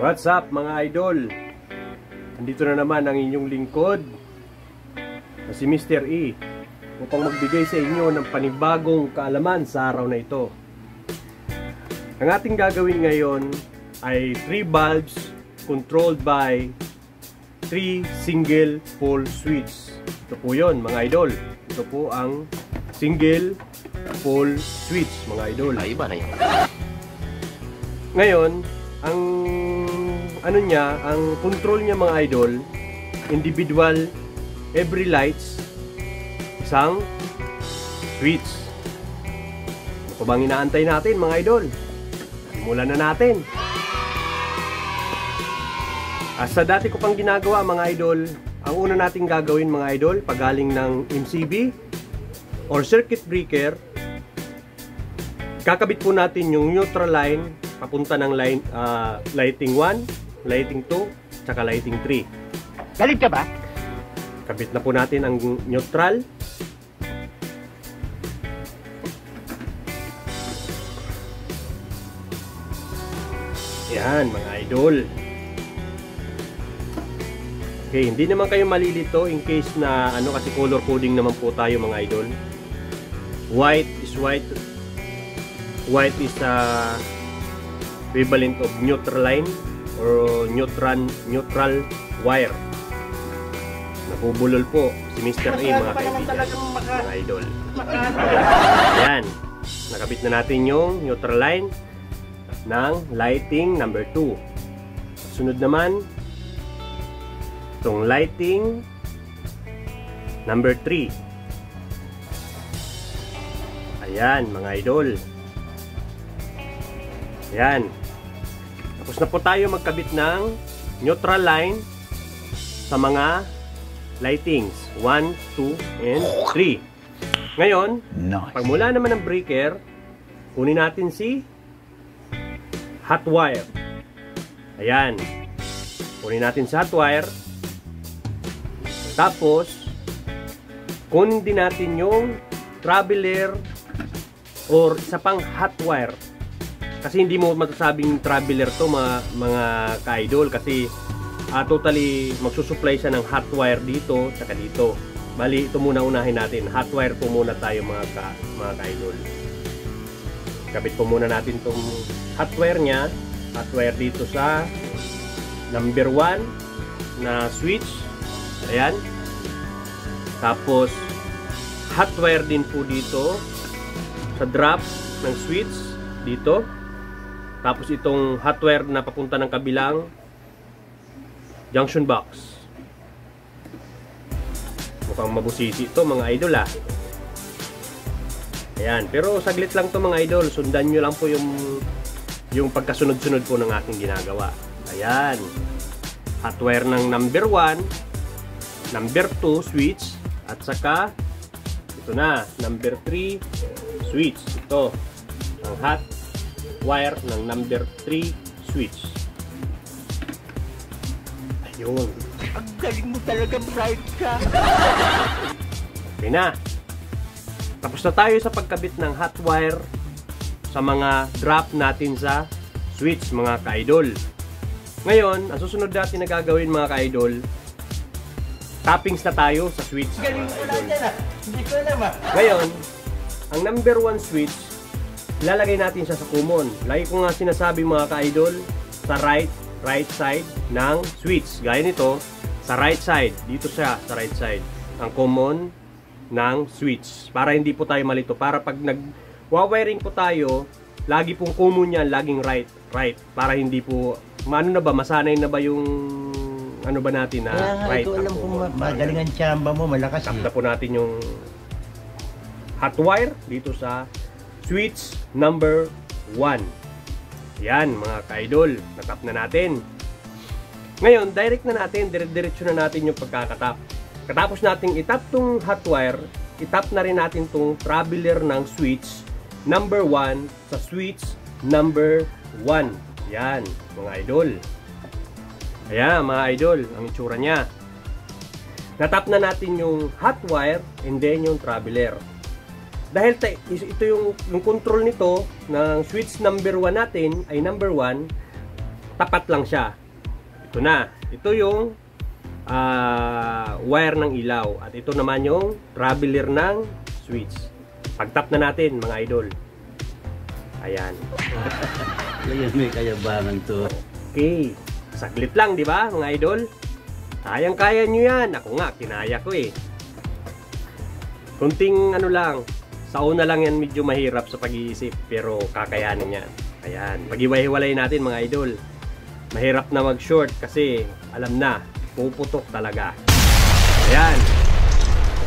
What's up mga idol? Nandito na naman ang inyong lingkod na si Mr. E upang magbigay sa inyo ng panibagong kaalaman sa araw na ito. Ang ating gagawin ngayon ay 3 bulbs controlled by 3 single pole switch. Ito po yun mga idol. Ito po ang single pole switch mga idol. Ay, iba na yun. Ngayon, ang ano niya, ang control niya mga idol, individual every lights, isang switch. Ano pa bang inaantay natin mga idol? Simulan na natin. Sa dati ko pang ginagawa mga idol, ang una nating gagawin mga idol, pagaling ng MCB or circuit breaker, kakabit po natin yung neutral line papunta ng line, lighting 1, lighting 2, tsaka lighting 3. Galit ka ba? Kabit na po natin ang neutral. Yan mga idol. Okay, hindi naman kayo malilito in case na ano, kasi color coding naman po tayo mga idol. White is white. White is equivalent of neutral line or neutral wire. Nabubulol po si Mr. A mga kaibigan, mga idol. Ayan, nakabit na natin yung neutral line ng lighting number 2. Sunod naman itong lighting number 3. Ayan mga idol. Ayan. Tapos na po tayo magkabit ng neutral line sa mga lightings 1, 2, and 3. Ngayon, pagmula naman ng breaker, kunin natin si hot wire. Ayan. Kunin natin si hot wire. Tapos, kunin din natin yung traveler or isa pang hot wire. Kasi hindi mo matasabing traveler to mga ka-idol, kasi totally magsusupply siya ng hot wire dito saka dito. Bali, ito muna unahin natin. Hot wire po muna tayo mga ka-idol. Kabit po muna natin itong hot wire nya. Hot wire dito sa number 1 na switch. Ayan. Tapos hot wire din po dito sa drop ng switch dito. Tapos itong hot wire na papunta ng kabilang junction box. Mukhang mabusisi ito mga idol Ayan, pero saglit lang to mga idol. Sundan nyo lang po yung pagkasunod-sunod po ng aking ginagawa. Ayan. Hot wire ng number 1, number 2 switch, at saka ito na, number 3 switch. Ito ang hot wire ng number 3 switch. Ayun. Ang galing mo talaga, bright ka. Okay na. Tapos na tayo sa pagkabit ng hot wire sa mga drop natin sa switch mga ka-idol. Ngayon, ang susunod natin na gagawin mga ka-idol, tappings na tayo sa switch. Galing mo lang yan Hindi ko alam Ngayon, ang number 1 switch, ilalagay natin siya sa common. Lagi ko nga sinasabi mga ka-idol, sa right side ng switch. Gaya nito, sa right side. Dito siya, sa right side. Ang common ng switch. Para hindi po tayo malito. Para pag nag-wiring po tayo, lagi pong common yan, laging right. Para hindi po, ano na ba, masanay na ba yung, ano ba natin na right. Ito alam kung magaling ang tsamba mo, malakas Tapos po natin yung hot wire dito sa switch number 1. Yan mga ka-idol, natap na natin. Ngayon, direct na natin, dire-diretso na natin yung pagkakatap. Katapos nating itap tong hot wire, itap na rin natin tong traveler ng switch number 1 sa switch number 1. Yan mga idol. Ayan mga idol, ang itsura nya. Natap na natin yung hot wire and then yung traveler. Dahil ito yung control nito ng switch number 1 natin ay number 1, tapat lang siya. Ito na. Ito yung wire ng ilaw. At ito naman yung traveler ng switch. Pag-tap na natin mga idol. Ayan. Ayan, may kayabangan to. Okay. Saglit lang, di ba mga idol? Kayang-kaya nyo yan. Ako nga, kinaya ko eh. Kunting ano lang, sa una lang yan medyo mahirap sa pag-iisip, pero kakayanin yan. Ayan, pag-iwalay natin mga idol. Mahirap na mag-short kasi alam na, puputok talaga. Ayan.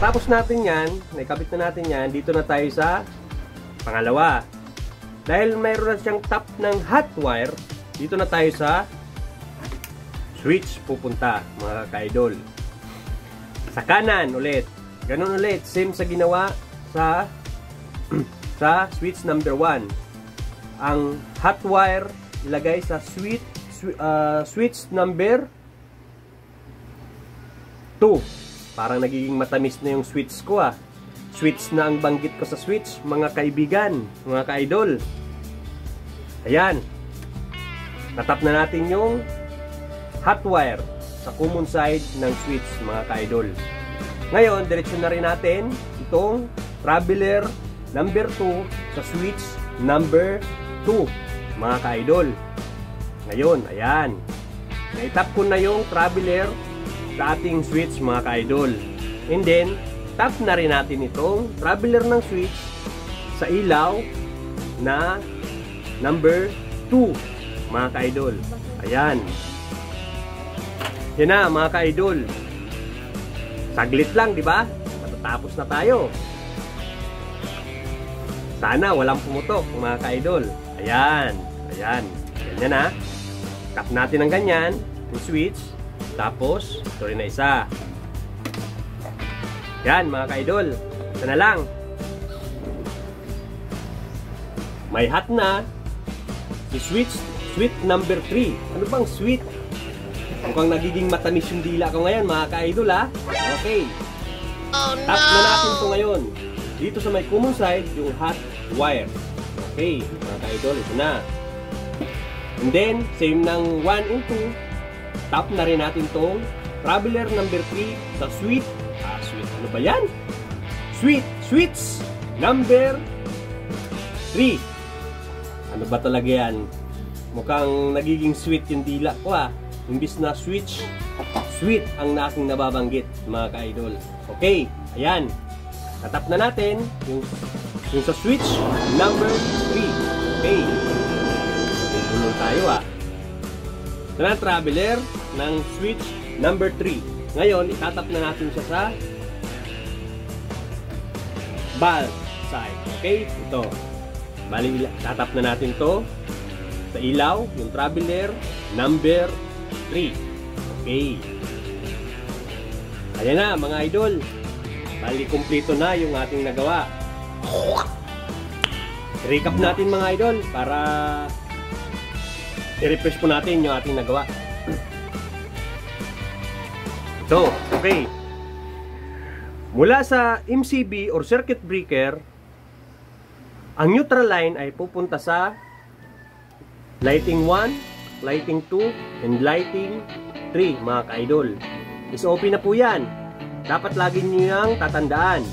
Tapos natin yan, naikabit na natin yan, dito na tayo sa pangalawa. Dahil mayroon na siyang top ng hot wire, dito na tayo sa switch pupunta mga ka-idol. Sa kanan ulit. Ganun ulit, same sa ginawa sa sa switch number 1. Ang hot wire ilagay sa switch number 2. Parang nagiging matamis na yung switch ko ah. Switch na ang banggit ko sa switch, mga kaibigan, mga ka-idol. Ayan. Natap na natin yung hot wire sa common side ng switch, mga ka-idol. Ngayon, diretso na rin natin itong traveler number 2 sa switch number 2, mga ka-idol. Ngayon, ayan. Naitap ko na yung traveler sa ating switch, mga ka-idol. And then, tap na rin natin itong traveler ng switch sa ilaw na number 2, mga ka-idol. Ayan. Yan na, mga ka-idol. Saglit lang, di ba? Matatapos na tayo. Sana walang pumutok, mga ka-idol. Ayan. Ayan. Ganyan na. Tap natin ng ganyan, yung switch. Tapos, ito rin na isa. Yan, mga ka-idol. Ito na lang. May hot na. Si switch number 3. Ano bang switch? Mukhang nagiging matamis yung dila ko ngayon, mga ka-idol ha. Okay. Oh, no. Tap na natin ito ngayon. Dito sa may common side, yung hot wire. Okay, mga ka-idol, ito na. And then, same ng 1 and 2. Tap na rin natin itong traveler number 3 sa switch. Ano ba yan? Switch number 3. Ano ba talaga yan? Mukhang nagiging sweet yung dila ko ha. Imbis na sweet ang aking nababanggit, mga ka-idol. Okay, ayan. Tatap na natin yung sa switch number 3. Okay. Tulong tayo ha. Ito na traveler ng switch number 3. Ngayon, itatap na natin siya sa bulb side. Okay, ito. Bali, tatap na natin to sa ilaw, yung traveler number 3. Okay. Ayan na, mga idol. Bali, kumpleto na yung ating nagawa. I-recap natin, mga idol, para i-refresh po natin yung ating nagawa. So, okay. Mula sa MCB or circuit breaker, ang neutral line ay pupunta sa lighting 1, lighting 2, and lighting 3, mga ka-idol. SOP na po yan. Dapat lagi nyo yung tatandaan.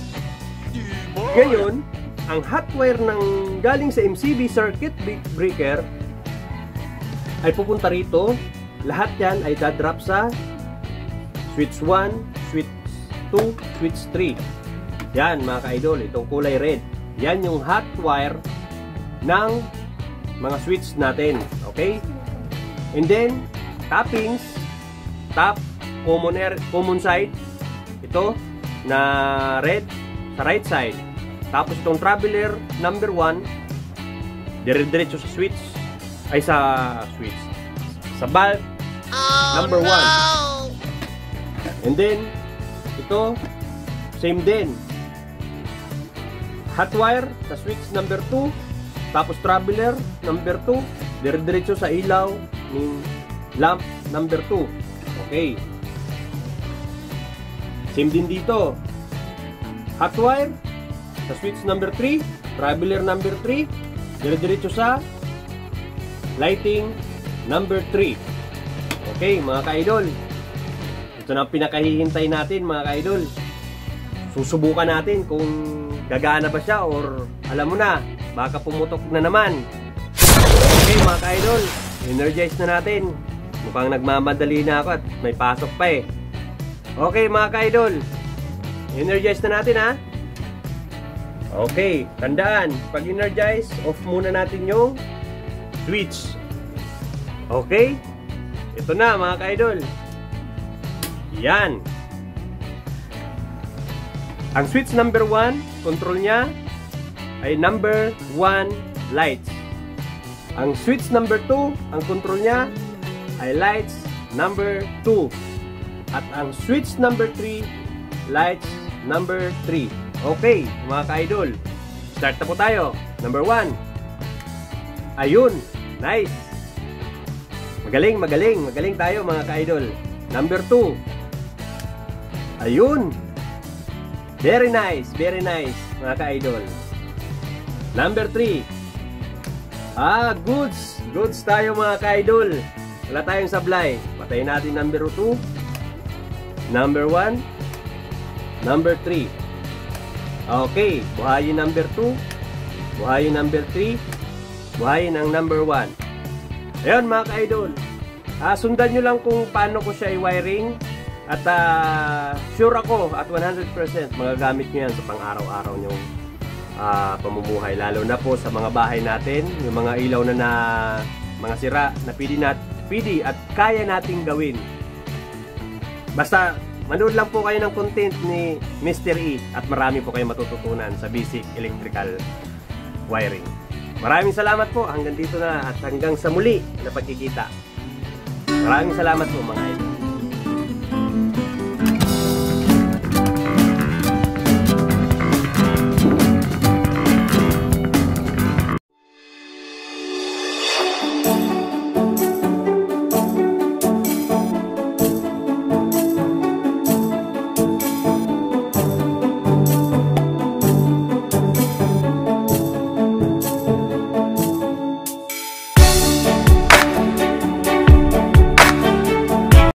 Ngayon, ang hot wire ng galing sa MCB circuit breaker ay pupunta rito. Lahat yan ay dadrop sa switch 1, switch 2, switch 3. Yan, mga ka-idol, itong kulay red. Yan yung hot wire ng mga switch natin. Okay? And then, tappings, tap, common side, ito, na red, sa right side. Tapos itong traveler number 1, dire-diretso sa switch, ay sa bulb number 1. And then, ito, same din. Hot wire sa switch number 2, tapos traveler number 2, dire-diretso sa ilaw ng lamp number 2. Okay. Same din dito. Hot wire sa switch number 3, traveler number 3, dire-diretso sa lighting number 3. Okay, mga ka-idol. Ito na ang pinakahihintay natin, mga ka-idol. Susubukan natin kung gagana ba siya or alam mo na, baka pumutok na naman. Okay, mga ka-idol, energize na natin. Mukhang nagmamadali na ako at may pasok pa eh. Okay, mga ka-idol, energize na natin ha. Okay, tandaan, pag energize, off muna natin yung switch. Okay, ito na mga ka-idol. Yan. Ang switch number 1, control niya ay number 1 lights. Ang switch number 2, ang control niya ay lights number 2. At ang switch number 3, lights number 3. Okay, mga ka-idol, start na po tayo. Number 1. Ayun, nice. Magaling, magaling, magaling tayo mga ka-idol. Number 2. Ayun. Very nice, mga ka-idol. Number 3. Goods. Goods tayo mga ka-idol. Wala tayong sablay. Patayin natin number 2. Number 1. Number 3. Okay, buhayin number 2. Buhayin number 3. Buhayin ang number 1. Ayun mga ka-idol. Sundan nyo lang kung paano ko siya i-wiring. At sure ako at 100% magagamit nyo yan sa pang-araw-araw nyong pamumuhay. Lalo na po sa mga bahay natin. Yung mga ilaw na mga sira na pwede at kaya nating gawin. Basta manood lang po kayo ng content ni Mr. E at marami po kayo matututunan sa basic electrical wiring. Maraming salamat po. Hanggang dito na at hanggang sa muli na pagkikita. Maraming salamat po mga idol.